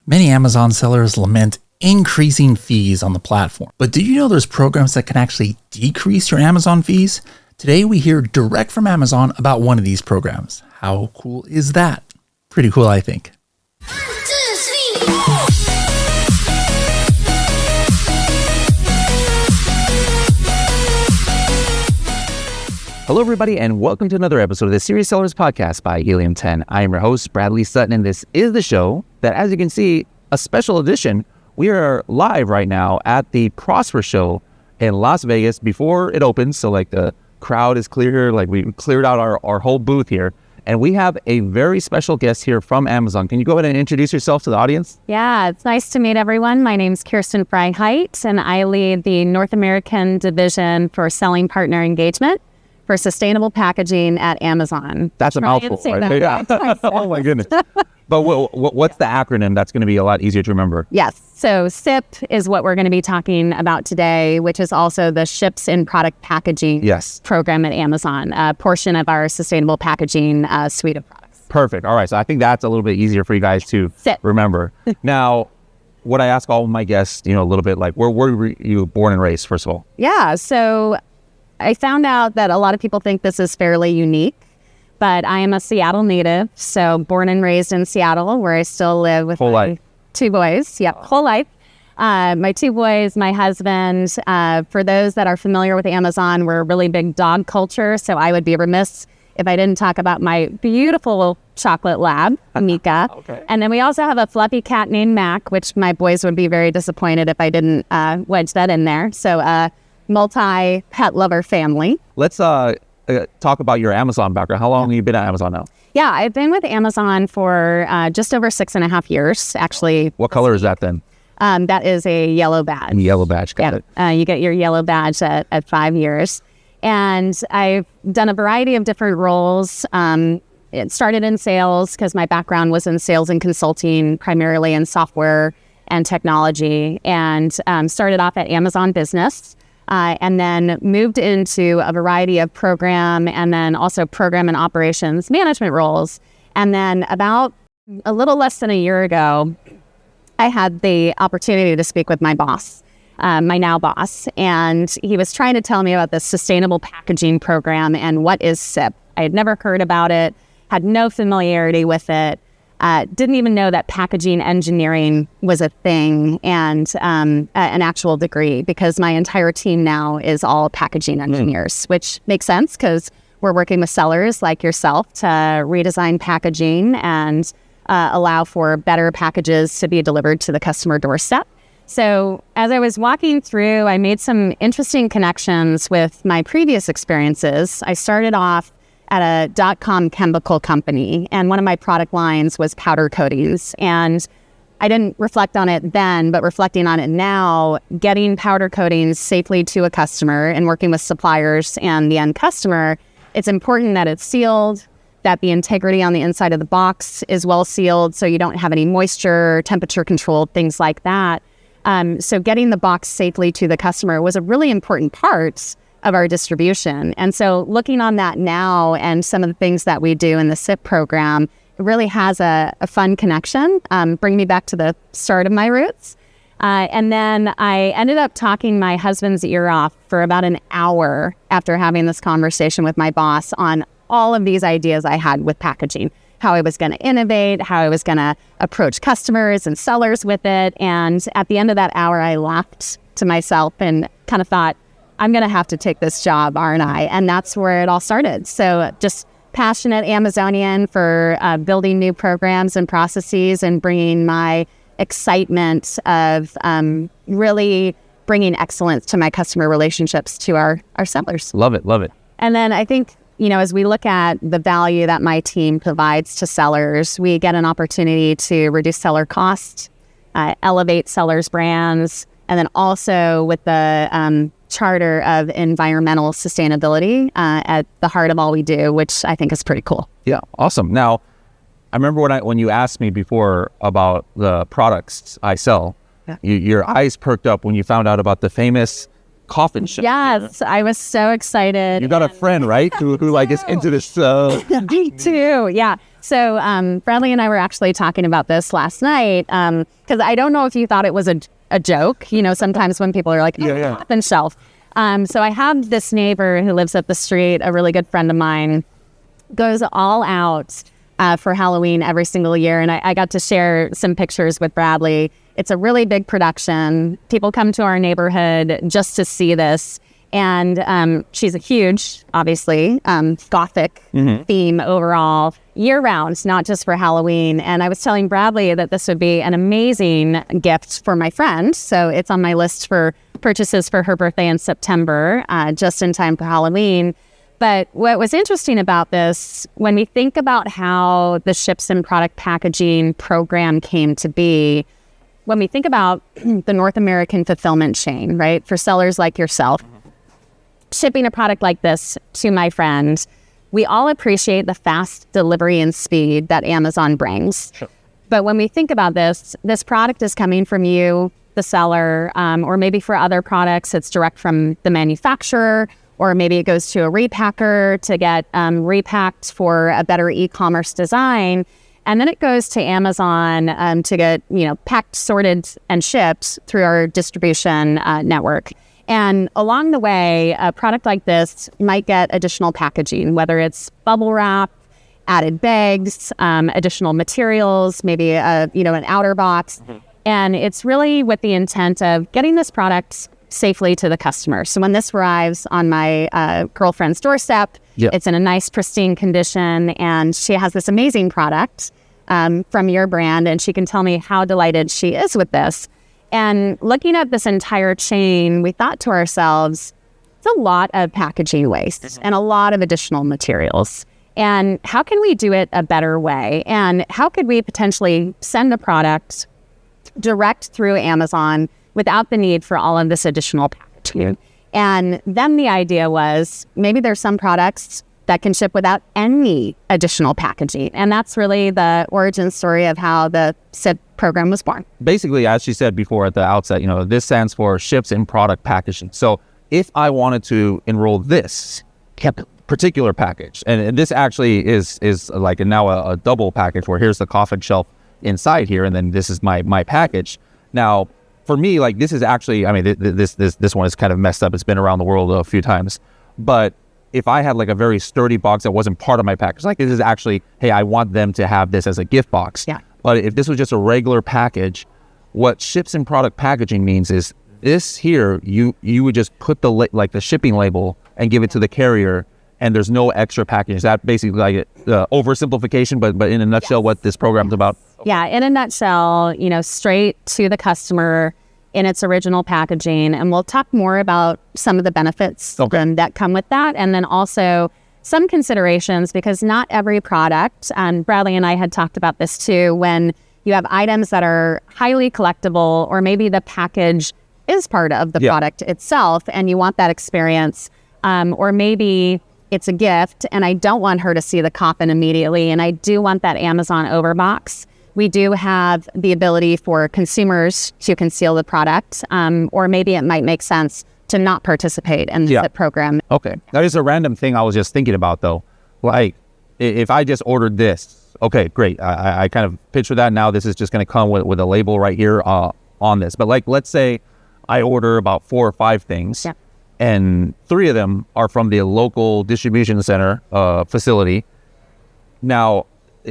Many Amazon sellers lament increasing fees on the platform. But do you know there's programs that can actually decrease your Amazon fees? Today we hear direct from Amazon about one of these programs. How cool is that? Pretty cool, I think. 1, 2, 3. Hello, everybody, and welcome to another episode of the Serious Sellers Podcast by Helium 10. I am your host, Bradley Sutton, and this is the show that, as you can see, a special edition. We are live right now at the Prosper Show in Las Vegas before it opens. So, the crowd is clear. We cleared out our whole booth here. And we have a very special guest here from Amazon. Can you go ahead and introduce yourself to the audience? Yeah, it's nice to meet everyone. My name's Kirsten Freiheit, and I lead the North American division for selling partner engagement for sustainable packaging at Amazon. That's a mouthful, right? Yeah. Oh my goodness. But what's the acronym that's going to be a lot easier to remember? Yes. So SIPP is what we're going to be talking about today, which is also the Ships in Product Packaging program at Amazon, a portion of our sustainable packaging suite of products. Perfect. All right. So I think that's a little bit easier for you guys to remember. Now, what I ask all of my guests, a little bit where were you born and raised, first of all? Yeah. So I found out that a lot of people think this is fairly unique, but I am a Seattle native. So born and raised in Seattle, where I still live with my two boys. Yep, whole life. My two boys, my husband. For those that are familiar with Amazon, we're a really big dog culture. So I would be remiss if I didn't talk about my beautiful chocolate lab, Mika. Okay. And then we also have a fluffy cat named Mac, which my boys would be very disappointed if I didn't wedge that in there. So multi-pet lover family. Let's talk about your Amazon background. How long have you been at Amazon now? Yeah, I've been with Amazon for just over 6.5 years, actually. What color is that then? That is a yellow badge. Yellow badge, got it. You get your yellow badge at 5 years. And I've done a variety of different roles. It started in sales because my background was in sales and consulting, primarily in software and technology, and started off at Amazon Business. And then moved into a variety of program and then also program and operations management roles. And then about a little less than a year ago, I had the opportunity to speak with my boss, my now boss, and he was trying to tell me about the sustainable packaging program and what is SIPP. I had never heard about it, had no familiarity with it. Didn't even know that packaging engineering was a thing and an actual degree, because my entire team now is all packaging engineers, which makes sense because we're working with sellers like yourself to redesign packaging and allow for better packages to be delivered to the customer doorstep. So as I was walking through, I made some interesting connections with my previous experiences. I started off at a dot-com chemical company, and one of my product lines was powder coatings. And I didn't reflect on it then, but reflecting on it now, getting powder coatings safely to a customer and working with suppliers and the end customer, it's important that it's sealed, that the integrity on the inside of the box is well sealed so you don't have any moisture, temperature controlled, things like that. So getting the box safely to the customer was a really important part of our distribution. And so looking on that now and some of the things that we do in the SIPP program, it really has a fun connection, bring me back to the start of my roots. And then I ended up talking my husband's ear off for about an hour after having this conversation with my boss on all of these ideas I had with packaging, how I was going to innovate, how I was going to approach customers and sellers with it. And at the end of that hour, I laughed to myself and kind of thought, I'm going to have to take this job, aren't I? And that's where it all started. So just passionate Amazonian for building new programs and processes and bringing my excitement of really bringing excellence to my customer relationships to our sellers. Love it, love it. And then I think, as we look at the value that my team provides to sellers, we get an opportunity to reduce seller cost, elevate sellers' brands, and then also with the charter of environmental sustainability at the heart of all we do, which I think is pretty cool. Yeah, awesome. Now, I remember when you asked me before about the products I sell, your eyes perked up when you found out about the famous coffin shelf. Yes, I was so excited. You got a friend, right? Who like is into this. Me too. Yeah. So Bradley and I were actually talking about this last night because I don't know if you thought it was a joke. You know, sometimes when people are like, coffin shelf. So I have this neighbor who lives up the street, a really good friend of mine, goes all out for Halloween every single year. And I got to share some pictures with Bradley. It's a really big production. People come to our neighborhood just to see this. And she's a huge, obviously, Gothic theme overall, year-round, not just for Halloween. And I was telling Bradley that this would be an amazing gift for my friend. So it's on my list for purchases for her birthday in September, just in time for Halloween. But what was interesting about this, when we think about how the Ships and Product Packaging program came to be, when we think about the North American fulfillment chain, right, for sellers like yourself, shipping a product like this to my friend, we all appreciate the fast delivery and speed that Amazon brings. Sure. But when we think about this product is coming from you, the seller, or maybe for other products, it's direct from the manufacturer, or maybe it goes to a repacker to get repacked for a better e-commerce design. And then it goes to Amazon to get, packed, sorted, and shipped through our distribution network. And along the way, a product like this might get additional packaging, whether it's bubble wrap, added bags, additional materials, maybe an outer box. And it's really with the intent of getting this product safely to the customer. So when this arrives on my girlfriend's doorstep, it's in a nice, pristine condition, and she has this amazing product from your brand, and she can tell me how delighted she is with this. And looking at this entire chain, we thought to ourselves, it's a lot of packaging waste and a lot of additional materials. And how can we do it a better way? And how could we potentially send a product direct through Amazon without the need for all of this additional packaging? And then the idea was maybe there's some products that can ship without any additional packaging. And that's really the origin story of how the SIPP program was born. Basically, as she said before at the outset, this stands for Ships and Product Packaging. So if I wanted to enroll this particular package, and this actually is like now a double package where here's the coffin shelf inside here, and then this is my package. Now, for me, like this is actually, this one is kind of messed up. It's been around the world a few times, but if I had like a very sturdy box that wasn't part of my package, like this is actually, hey, I want them to have this as a gift box. Yeah. But if this was just a regular package, what Ships and Product Packaging means is this here, you would just put the shipping label and give it to the carrier, and there's no extra package. Is that basically like oversimplification, but in a nutshell, what this program's about? Yeah, in a nutshell, straight to the customer in its original packaging. And we'll talk more about some of the benefits that come with that. And then also some considerations, because not every product, and Bradley and I had talked about this too, when you have items that are highly collectible, or maybe the package is part of the product itself, and you want that experience, or maybe it's a gift and I don't want her to see the coffin immediately, and I do want that Amazon overbox. We do have the ability for consumers to conceal the product, or maybe it might make sense to not participate in the SIPP program. Okay. That is a random thing I was just thinking about, though. Like, if I just ordered this, okay, great. I kind of picture that now. This is just going to come with a label right here on this. But like, let's say I order about 4 or 5 things, and 3 of them are from the local distribution center facility. Now,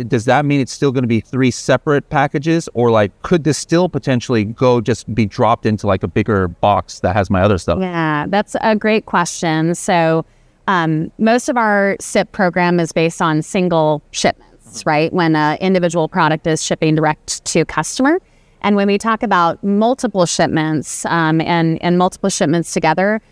does that mean it's still going to be 3 separate packages, or like could this still potentially just be dropped into like a bigger box that has my other stuff? Yeah, that's a great question. So most of our SIPP program is based on single shipments, right? When an individual product is shipping direct to customer. And when we talk about multiple shipments and multiple shipments together,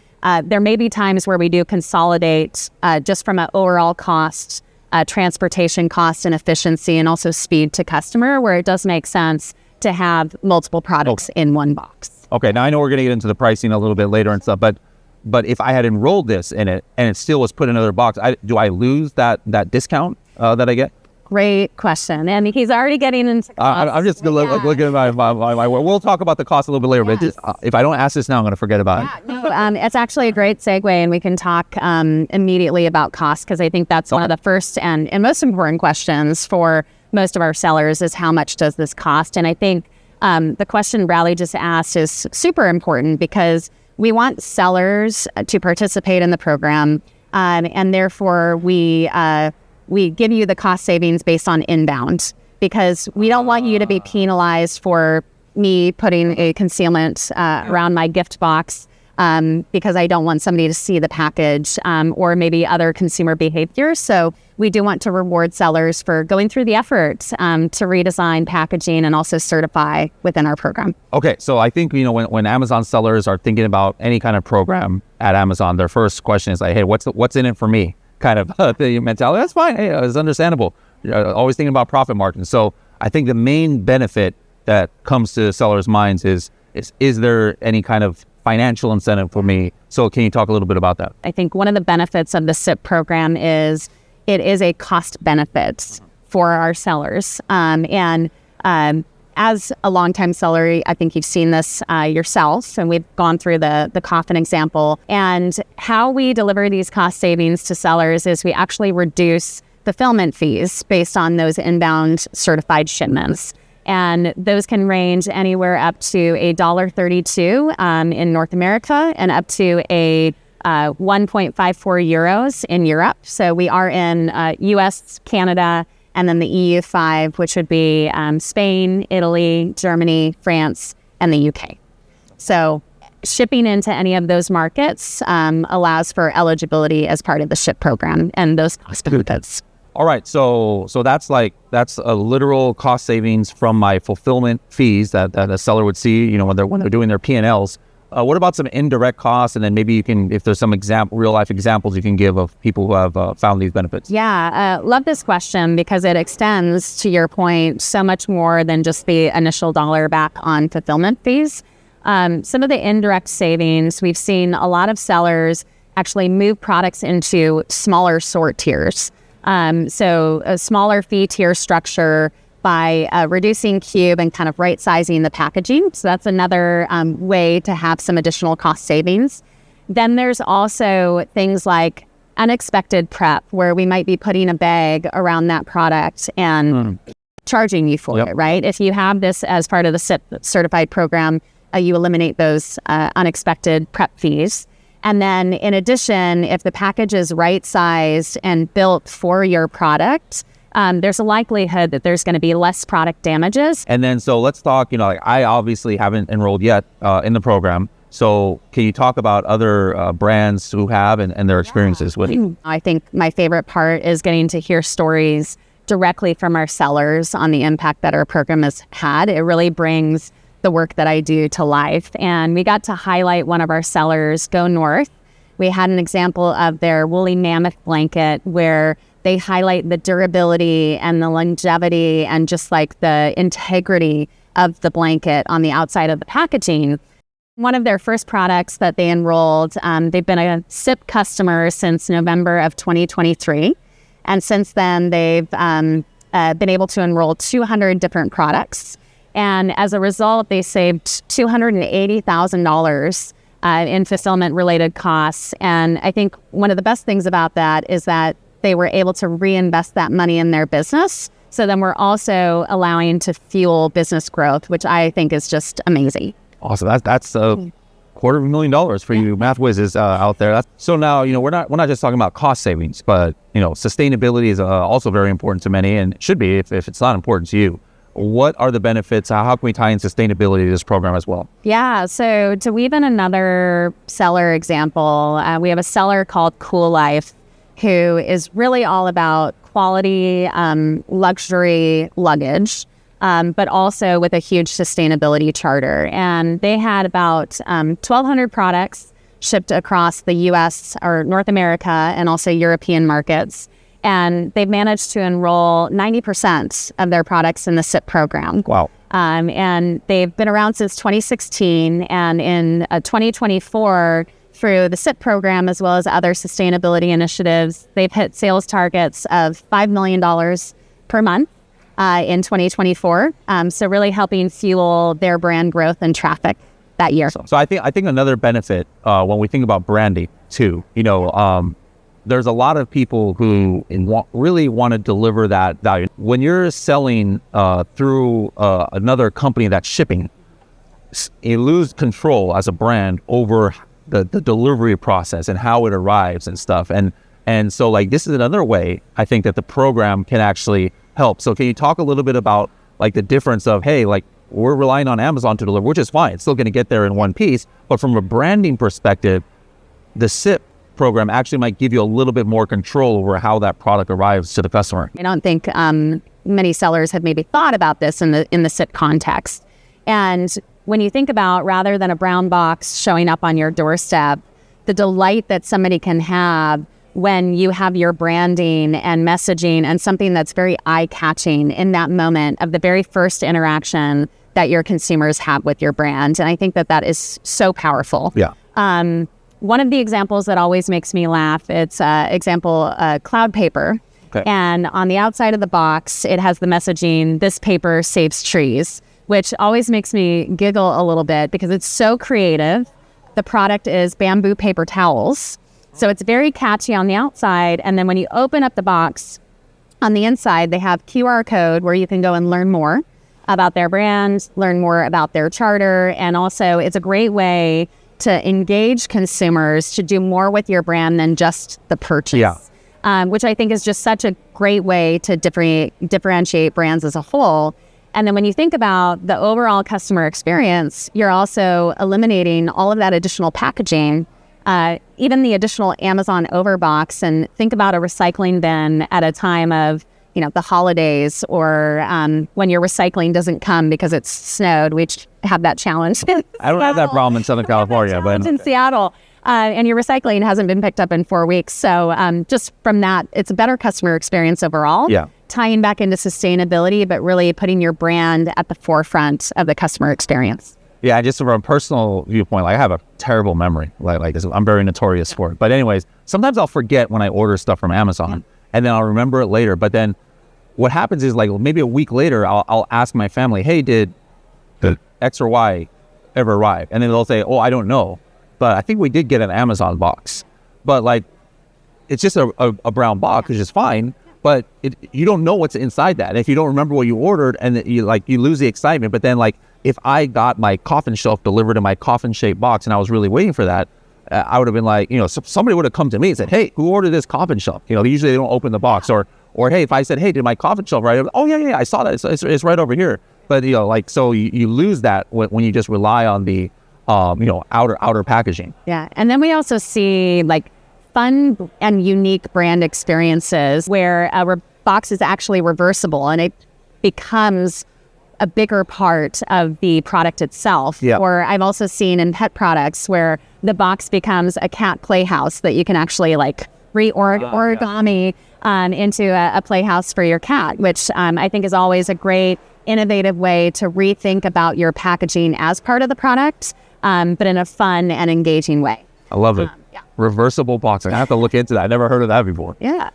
there may be times where we do consolidate just from an overall cost, transportation cost and efficiency, and also speed to customer, where it does make sense to have multiple products in one box. Okay, now I know we're going to get into the pricing a little bit later and stuff, but if I had enrolled this in it and it still was put in another box, do I lose that discount that I get? Great question. And he's already getting into costs. I'm just looking at my work. We'll talk about the cost a little bit later, but if I don't ask this now, I'm going to forget about it. No, it's actually a great segue, and we can talk immediately about cost, because I think that's one of the first and most important questions for most of our sellers is how much does this cost? And I think the question Bradley just asked is super important, because we want sellers to participate in the program, and therefore we give you the cost savings based on inbound, because we don't want you to be penalized for me putting a concealment around my gift box because I don't want somebody to see the package or maybe other consumer behaviors. So we do want to reward sellers for going through the effort to redesign packaging and also certify within our program. Okay, so I think, when Amazon sellers are thinking about any kind of program at Amazon, their first question is like, hey, what's in it for me? Kind of the mentality. That's fine. Hey, it's understandable. Always thinking about profit margins. So I think the main benefit that comes to sellers' minds is there any kind of financial incentive for me? So can you talk a little bit about that? I think one of the benefits of the SIPP program is it is a cost benefit for our sellers. As a longtime seller, I think you've seen this yourself, and we've gone through the coffin example. And how we deliver these cost savings to sellers is we actually reduce fulfillment fees based on those inbound certified shipments. And those can range anywhere up to $1.32 in North America and up to a 1.54 euros in Europe. So we are in US, Canada, and then the EU5, which would be Spain, Italy, Germany, France, and the UK. So shipping into any of those markets allows for eligibility as part of the SHIP program and those cost benefits. All right, so that's a literal cost savings from my fulfillment fees that a seller would see, when they're doing their P&Ls. What about some indirect costs? And then maybe you can, if there's some real life examples you can give of people who have found these benefits. Yeah, love this question, because it extends, to your point, so much more than just the initial dollar back on fulfillment fees. Some of the indirect savings, we've seen a lot of sellers actually move products into smaller sort tiers. So a smaller fee tier structure by reducing cube and kind of right sizing the packaging. So that's another way to have some additional cost savings. Then there's also things like unexpected prep, where we might be putting a bag around that product and charging you for it, right? If you have this as part of the SIPP certified program, you eliminate those unexpected prep fees. And then in addition, if the package is right sized and built for your product, there's a likelihood that there's going to be less product damages. And then, so let's talk, I obviously haven't enrolled yet in the program. So can you talk about other brands who have and their experiences with it? I think my favorite part is getting to hear stories directly from our sellers on the impact that our program has had. It really brings the work that I do to life. And we got to highlight one of our sellers, Go North. We had an example of their woolly mammoth blanket where they highlight the durability and the longevity and just like the integrity of the blanket on the outside of the packaging. One of their first products that they enrolled, they've been a SIPP customer since November of 2023. And since then, they've been able to enroll 200 different products. And as a result, they saved $280,000 in fulfillment-related costs. And I think one of the best things about that is that they were able to reinvest that money in their business. So then we're also allowing to fuel business growth, which I think is just amazing. Awesome. That's $250,000 for you math whizzes out there. So now, we're not just talking about cost savings, but, sustainability is also very important to many, and should be if it's not important to you. What are the benefits? How can we tie in sustainability to this program as well? Yeah, so to weave in another seller example, we have a seller called Cool Life who is really all about quality, luxury luggage, but also with a huge sustainability charter. And they had about 1,200 products shipped across the US or North America and also European markets. And they've managed to enroll 90% of their products in the SIPP program. Wow. And they've been around since 2016. And in 2024, through the SIPP program, as well as other sustainability initiatives, they've hit sales targets of $5 million per month in 2024. So really helping fuel their brand growth and traffic that year. So I think another benefit when we think about branding too, there's a lot of people who really want to deliver that value. When you're selling through another company that's shipping, you lose control as a brand over the delivery process and how it arrives and stuff. And so like this is another way I think that the program can actually help. So can you talk a little bit about like the difference of, hey, like we're relying on Amazon to deliver, which is fine. It's still going to get there in one piece. But from a branding perspective, the SIPP program actually might give you a little bit more control over how that product arrives to the customer. I don't think many sellers have maybe thought about this in the SIPP context. And when you think about, rather than a brown box showing up on your doorstep, the delight that somebody can have when you have your branding and messaging and something that's very eye-catching in that moment of the very first interaction that your consumers have with your brand. And I think that is so powerful. Yeah. One of the examples that always makes me laugh, it's cloud paper. Okay. And on the outside of the box, it has the messaging, "This paper saves trees," which always makes me giggle a little bit because it's so creative. The product is bamboo paper towels. So it's very catchy on the outside. And then when you open up the box, on the inside, they have QR code where you can go and learn more about their brand, learn more about their charter. And also it's a great way to engage consumers to do more with your brand than just the purchase. Yeah. Which I think is just such a great way to differentiate brands as a whole. And then when you think about the overall customer experience, you're also eliminating all of that additional packaging, even the additional Amazon overbox. And think about a recycling bin at a time of, the holidays, or when your recycling doesn't come because it's snowed. We have that challenge. I don't have that problem in Southern California, but in Seattle. And your recycling hasn't been picked up in 4 weeks. So just from that, it's a better customer experience overall. Yeah. Tying back into sustainability, but really putting your brand at the forefront of the customer experience. Yeah, just from a personal viewpoint, like I have a terrible memory. Like this, I'm very notorious for it. But anyways, sometimes I'll forget when I order stuff from Amazon, and then I'll remember it later. But then what happens is, like, maybe a week later, I'll ask my family, "Hey, did the X or Y ever arrive?" And then they'll say, "Oh, I don't know, but I think we did get an Amazon box." But like, it's just a brown box, which is fine. But you don't know what's inside that. And if you don't remember what you ordered, and you lose the excitement. But then, like, if I got my coffin shelf delivered in my coffin-shaped box and I was really waiting for that, I would have been like, somebody would have come to me and said, "Hey, who ordered this coffin shelf?" Usually they don't open the box. Or hey, if I said, "Hey, did my coffin shelf arrive?" "Oh, yeah, I saw that. It's right over here." But, so you lose that when you just rely on the, outer packaging. Yeah. And then we also see, like, fun and unique brand experiences where a box is actually reversible and it becomes a bigger part of the product itself. Yeah. Or I've also seen in pet products where the box becomes a cat playhouse that you can actually like origami into a playhouse for your cat, which I think is always a great innovative way to rethink about your packaging as part of the product, but in a fun and engaging way. I love it. Yeah. Reversible boxing. I have to look into that. I never heard of that before. Yeah.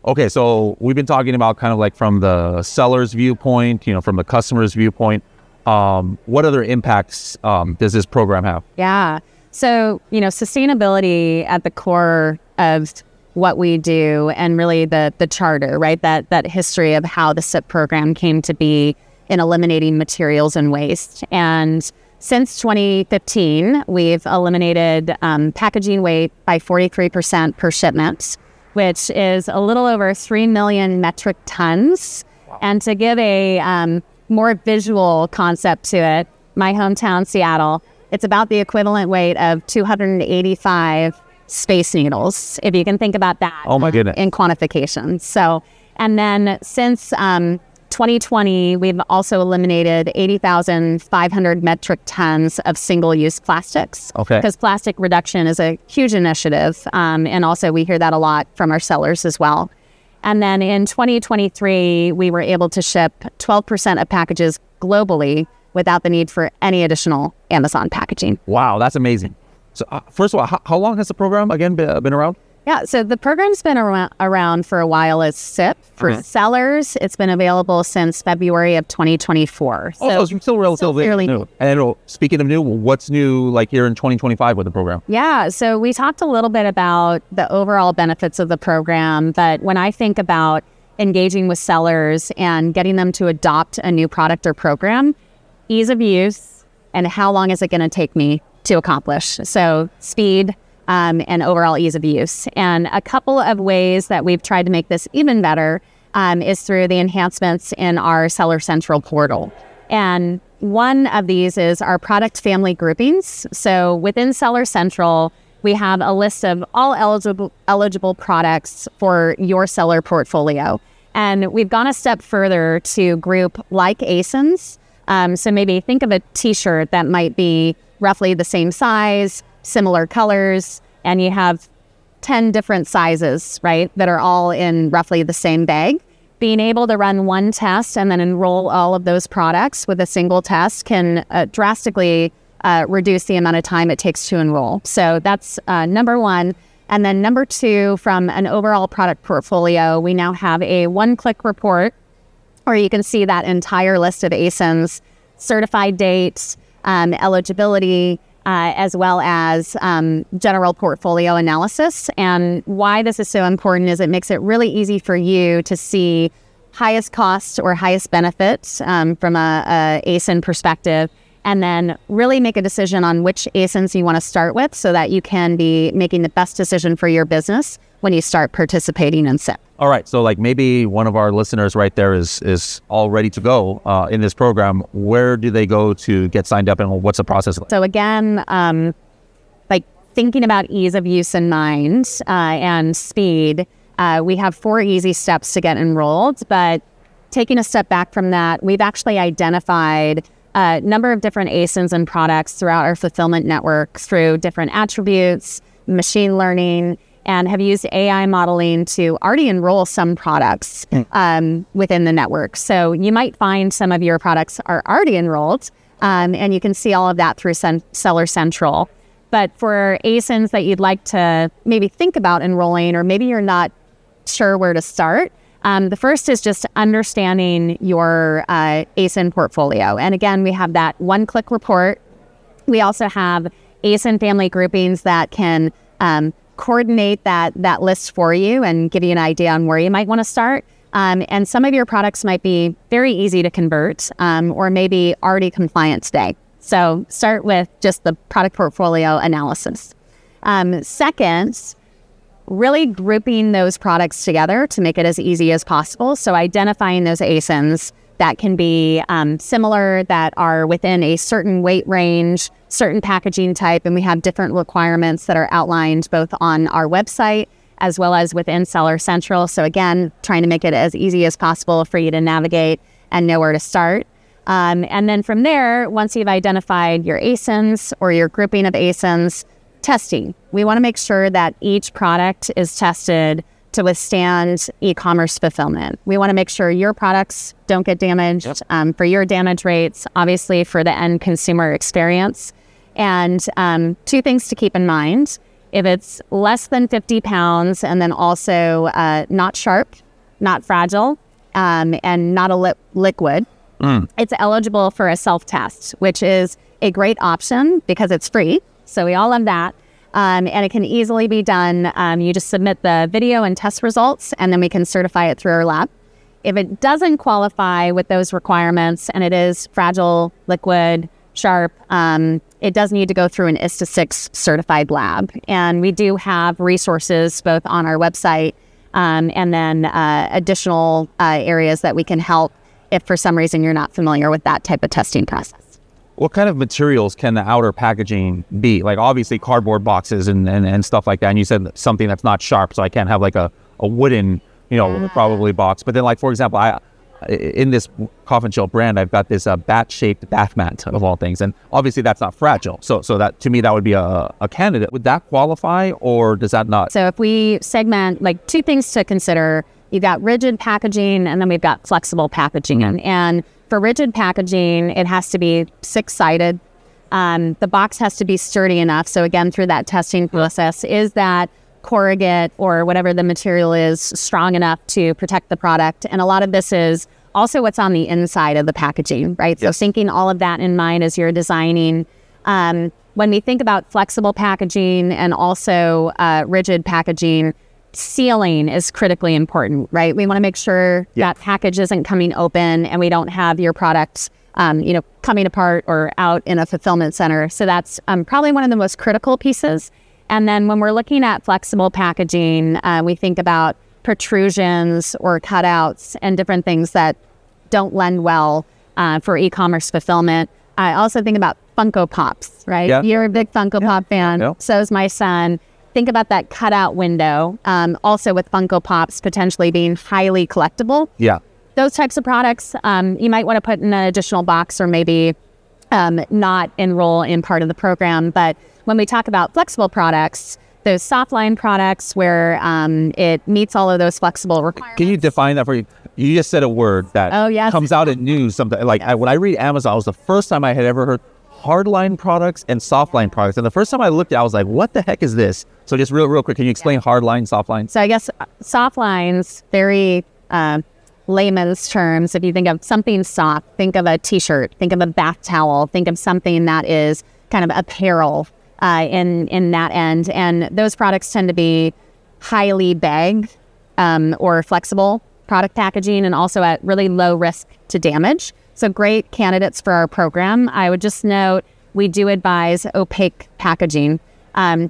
Okay, so we've been talking about kind of like from the seller's viewpoint, from the customer's viewpoint. What other impacts does this program have? Yeah. So, sustainability at the core of what we do, and really the charter, right? That history of how the SIPP program came to be in eliminating materials and waste. And since 2015, we've eliminated packaging weight by 43% per shipment, which is a little over 3 million metric tons. Wow. And to give a more visual concept to it, my hometown, Seattle, it's about the equivalent weight of 285 Space Needles, if you can think about that. Oh my goodness. In quantification. So, and then since 2020, we've also eliminated 80,500 metric tons of single-use plastics. Okay. Because plastic reduction is a huge initiative. And also we hear that a lot from our sellers as well. And then in 2023, we were able to ship 12% of packages globally without the need for any additional Amazon packaging. Wow, that's amazing. So first of all, how long has the program again been around? Yeah, so the program's been around for a while as SIPP. For sellers, it's been available since February of 2024. So it's still relatively new. And speaking of new, what's new like here in 2025 with the program? Yeah, so we talked a little bit about the overall benefits of the program, but when I think about engaging with sellers and getting them to adopt a new product or program, ease of use and how long is it going to take me to accomplish. So speed, and overall ease of use. And a couple of ways that we've tried to make this even better is through the enhancements in our Seller Central portal. And one of these is our product family groupings. So within Seller Central, we have a list of all eligible products for your seller portfolio. And we've gone a step further to group like ASINs. So maybe think of a t-shirt that might be roughly the same size, similar colors, and you have 10 different sizes, right, that are all in roughly the same bag. Being able to run one test and then enroll all of those products with a single test can drastically reduce the amount of time it takes to enroll. So that's number one. And then number two, from an overall product portfolio, we now have a one-click report where you can see that entire list of ASINs, certified dates, eligibility, as well as general portfolio analysis. And why this is so important is it makes it really easy for you to see highest cost or highest benefits from a ASIN perspective, and then really make a decision on which ASINs you want to start with so that you can be making the best decision for your business when you start participating in SIPP. All right. So like maybe one of our listeners right there is all ready to go in this program. Where do they go to get signed up, and what's the process like? So again, like thinking about ease of use in mind and speed, we have 4 easy steps to get enrolled. But taking a step back from that, we've actually identified a number of different ASINs and products throughout our fulfillment network through different attributes, machine learning, and have used AI modeling to already enroll some products within the network. So you might find some of your products are already enrolled, and you can see all of that through Seller Central. But for ASINs that you'd like to maybe think about enrolling, or maybe you're not sure where to start, the first is just understanding your ASIN portfolio. And again, we have that one-click report. We also have ASIN family groupings that can coordinate that list for you and give you an idea on where you might want to start. And some of your products might be very easy to convert or maybe already compliant today. So start with just the product portfolio analysis. Second, really grouping those products together to make it as easy as possible. So identifying those ASINs that can be similar, that are within a certain weight range, certain packaging type, and we have different requirements that are outlined both on our website as well as within Seller Central. So again, trying to make it as easy as possible for you to navigate and know where to start. And then from there, once you've identified your ASINs or your grouping of ASINs, testing. We want to make sure that each product is tested to withstand e-commerce fulfillment. We want to make sure your products don't get damaged, for your damage rates, obviously for the end consumer experience. And 2 things to keep in mind. If it's less than 50 pounds and then also not sharp, not fragile, and not a liquid, it's eligible for a self-test, which is a great option because it's free. So we all love that. And it can easily be done. You just submit the video and test results, and then we can certify it through our lab. If it doesn't qualify with those requirements and it is fragile, liquid, sharp, it does need to go through an ISTA6 certified lab. And we do have resources both on our website and then additional areas that we can help if for some reason you're not familiar with that type of testing process. What kind of materials can the outer packaging be? Like obviously cardboard boxes and stuff like that. And you said something that's not sharp, so I can't have like a wooden, probably box. But then like, for example, in this Coffin Chill brand, I've got this bat-shaped bath mat of all things. And obviously that's not fragile. So that, to me, that would be a candidate. Would that qualify or does that not? So if we segment, like 2 things to consider, you've got rigid packaging and then we've got flexible packaging. And for rigid packaging, it has to be 6-sided. The box has to be sturdy enough. So again, through that testing process, is that corrugate or whatever the material is strong enough to protect the product. And a lot of this is also what's on the inside of the packaging, right? Yes. So thinking all of that in mind as you're designing. When we think about flexible packaging and also rigid packaging, sealing is critically important, right? We want to make sure that package isn't coming open and we don't have your products, coming apart or out in a fulfillment center. So that's probably one of the most critical pieces. And then when we're looking at flexible packaging, we think about protrusions or cutouts and different things that don't lend well for e-commerce fulfillment. I also think about Funko Pops, right? Yeah. You're a big Funko Pop fan. Yeah. So is my son. Think about that cutout window. Also with Funko Pops potentially being highly collectible. Yeah. Those types of products, you might want to put in an additional box or maybe not enroll in part of the program. But when we talk about flexible products, those softline products where it meets all of those flexible requirements. Can you define that for you? You just said a word that comes out in news. Something like when I read Amazon, it was the first time I had ever heard hardline products and softline products. And the first time I looked at it, I was like, what the heck is this? So just real quick, can you explain hardline, softline? So I guess softlines, very layman's terms. If you think of something soft, think of a t-shirt, think of a bath towel, think of something that is kind of apparel in that end. And those products tend to be highly bagged or flexible product packaging and also at really low risk to damage. So great candidates for our program. I would just note we do advise opaque packaging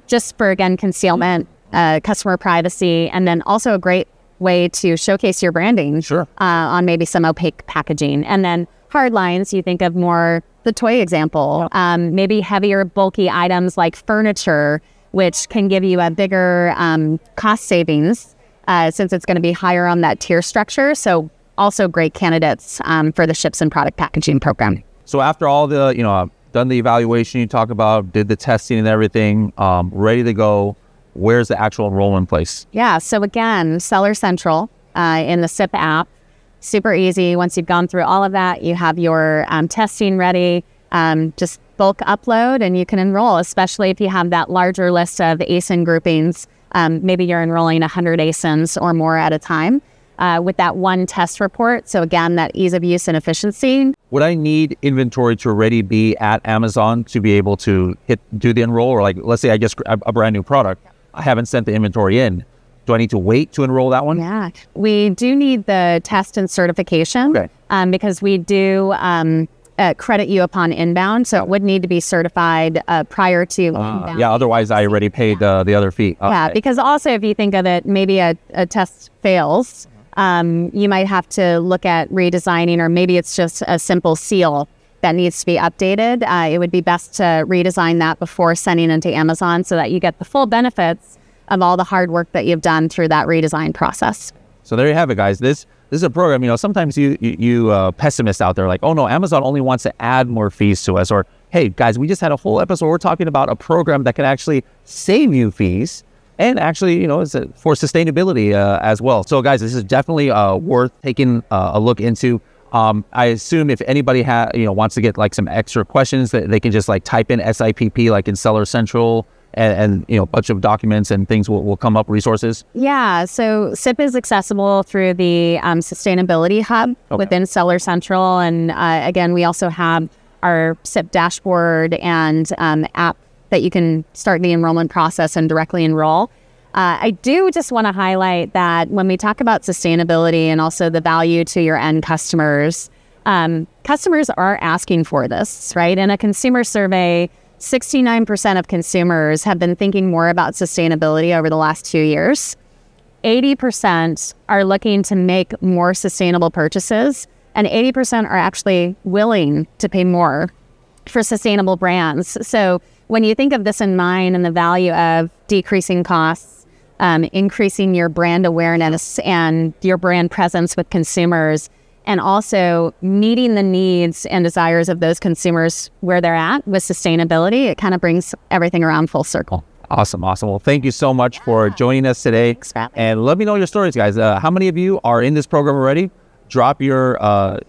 just for, again, concealment, customer privacy, and then also a great way to showcase your branding on maybe some opaque packaging. And then hard lines, you think of more the toy example, maybe heavier, bulky items like furniture, which can give you a bigger cost savings since it's going to be higher on that tier structure. So also great candidates for the ships and product packaging program. So after all the, done the evaluation you talk about, did the testing and everything, ready to go, where's the actual enrollment place? Yeah, so again, Seller Central in the SIPP app, super easy. Once you've gone through all of that, you have your testing ready, just bulk upload and you can enroll, especially if you have that larger list of ASIN groupings. Maybe you're enrolling 100 ASINs or more at a time. With that one test report. So again, that ease of use and efficiency. Would I need inventory to already be at Amazon to be able to do the enroll? Or like, let's say I just grab a brand new product. I haven't sent the inventory in. Do I need to wait to enroll that one? Yeah, we do need the test and certification because we do credit you upon inbound. So it would need to be certified prior to inbound. Yeah, otherwise I already paid the other fee. Yeah, because also if you think of it, maybe a test fails. You might have to look at redesigning, or maybe it's just a simple seal that needs to be updated. It would be best to redesign that before sending it to Amazon so that you get the full benefits of all the hard work that you've done through that redesign process. So there you have it, guys. This is a program, sometimes you pessimists out there are like, oh no, Amazon only wants to add more fees to us. Or, hey, guys, we just had a whole episode. We're talking about a program that can actually save you fees. And actually, it's for sustainability as well. So, guys, this is definitely worth taking a look into. I assume if anybody wants to get like some extra questions, that they can just like type in SIPP like in Seller Central, and a bunch of documents and things will come up, resources. Yeah. So SIPP is accessible through the Sustainability Hub within Seller Central, and again, we also have our SIPP dashboard and app that you can start the enrollment process and directly enroll. I do just want to highlight that when we talk about sustainability and also the value to your end customers, customers are asking for this, right? In a consumer survey, 69% of consumers have been thinking more about sustainability over the last 2 years. 80% are looking to make more sustainable purchases, and 80% are actually willing to pay more for sustainable brands. So when you think of this in mind and the value of decreasing costs, increasing your brand awareness and your brand presence with consumers, and also meeting the needs and desires of those consumers where they're at with sustainability, it kind of brings everything around full circle. Awesome. Well, thank you so much for joining us today. Thanks, Bradley. And let me know your stories, guys. How many of you are in this program already? Drop your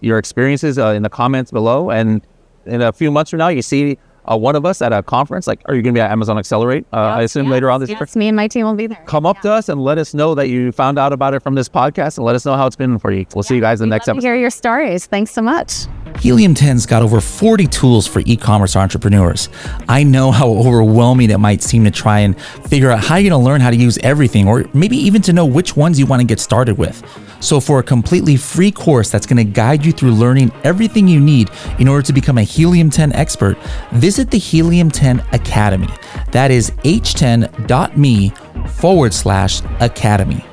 experiences in the comments below. And in a few months from now, you see one of us at a conference, like, are you going to be at Amazon Accelerate? I assume later on this year. Yes, me and my team will be there. Come up to us and let us know that you found out about it from this podcast, and let us know how it's been for you. We'll see you guys in the next episode. Hear your stories. Thanks so much. Helium 10's got over 40 tools for e-commerce entrepreneurs. I know how overwhelming it might seem to try and figure out how you're going to learn how to use everything, or maybe even to know which ones you want to get started with. So for a completely free course that's going to guide you through learning everything you need in order to become a Helium 10 expert, visit the Helium 10 Academy. That is h10.me/academy.